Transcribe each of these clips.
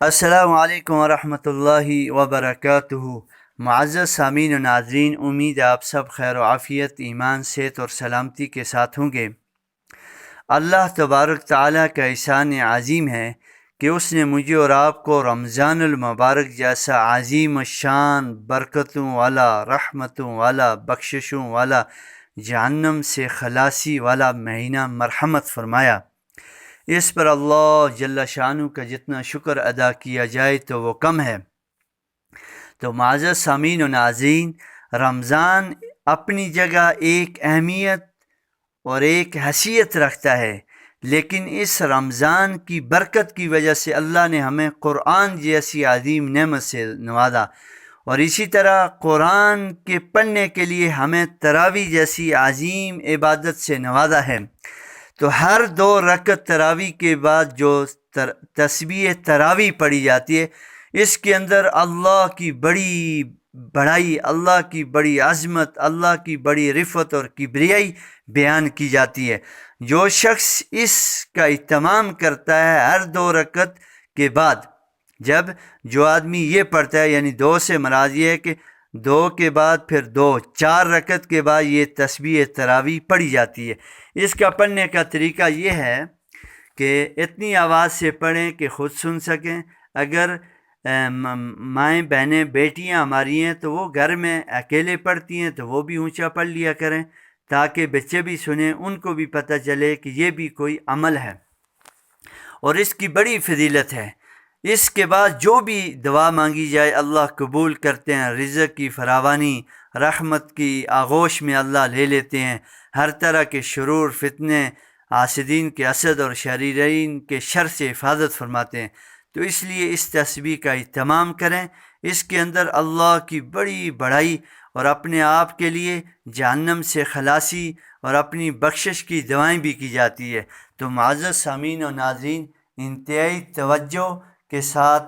السلام علیکم ورحمۃ اللہ وبرکاتہ۔ معزز سامعین و ناظرین، امید ہے آپ سب خیر و عافیت، ایمان، صحت اور سلامتی کے ساتھ ہوں گے۔ اللہ تبارک تعالیٰ کا احسان عظیم ہے کہ اس نے مجھے اور آپ کو رمضان المبارک جیسا عظیم الشان، برکتوں والا، رحمتوں والا، بخششوں والا، جہنم سے خلاصی والا مہینہ مرحمت فرمایا۔ اس پر اللہ جل شانہ کا جتنا شکر ادا کیا جائے تو وہ کم ہے۔ تو معزز سامعین و ناظرین، رمضان اپنی جگہ ایک اہمیت اور ایک حیثیت رکھتا ہے، لیکن اس رمضان کی برکت کی وجہ سے اللہ نے ہمیں قرآن جیسی عظیم نعمت سے نوازا، اور اسی طرح قرآن کے پڑھنے کے لیے ہمیں تراویح جیسی عظیم عبادت سے نوازا ہے۔ تو ہر 2 رکعت تراویح کے بعد جو تسبیح تراویح پڑھی جاتی ہے، اس کے اندر اللہ کی بڑی بڑائی، اللہ کی بڑی عظمت، اللہ کی بڑی رفعت اور کبریائی بیان کی جاتی ہے۔ جو شخص اس کا اہتمام کرتا ہے ہر 2 رکعت کے بعد، جو آدمی یہ پڑھتا ہے، یعنی 2 سے مراد یہ ہے کہ 2 کے بعد پھر 2، 4 رکعت کے بعد یہ تسبیح تراویح پڑھی جاتی ہے۔ اس کا پڑھنے کا طریقہ یہ ہے کہ اتنی آواز سے پڑھیں کہ خود سن سکیں۔ اگر مائیں، بہنیں، بیٹیاں ہماری ہیں تو وہ گھر میں اکیلے پڑھتی ہیں تو وہ بھی اونچا پڑھ لیا کریں، تاکہ بچے بھی سنیں، ان کو بھی پتہ چلے کہ یہ بھی کوئی عمل ہے اور اس کی بڑی فضیلت ہے۔ اس کے بعد جو بھی دعا مانگی جائے اللہ قبول کرتے ہیں، رزق کی فراوانی، رحمت کی آغوش میں اللہ لے لیتے ہیں، ہر طرح کے شرور، فتنے، حاسدین کے حسد اور شریرین کے شر سے حفاظت فرماتے ہیں۔ تو اس لیے اس تسبیح کا اہتمام کریں۔ اس کے اندر اللہ کی بڑی بڑائی اور اپنے آپ کے لیے جہنم سے خلاصی اور اپنی بخشش کی دعائیں بھی کی جاتی ہے۔ تو معزز سامعین و ناظرین، انتہائی توجہ کے ساتھ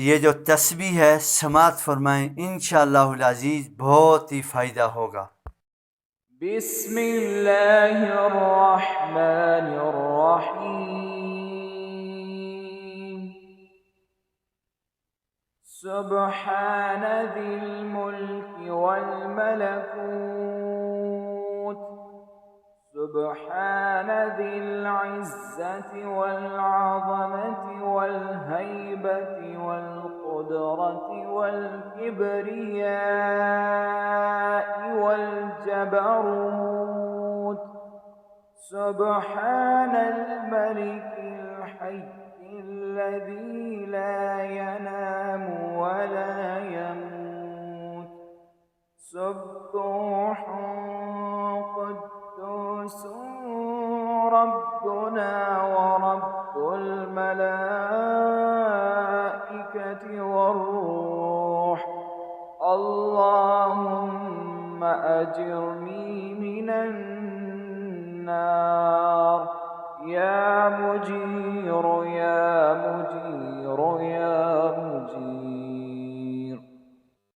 یہ جو تسبیح ہے سماعت فرمائیں، انشاءاللہ العزیز بہت ہی فائدہ ہوگا۔ بسم اللہ الرحمن الرحیم۔ سبحان ذی الملک والملکوت، سبحان ذی العزة والعظمة والهيبة والقدرة والكبرياء والجبروت، سبحان الملك الحي الذي لا ينام ولا يموت، سبوح قدوس ربنا ورب الملائكة والروح، اللهم أجرني من النار يا مجير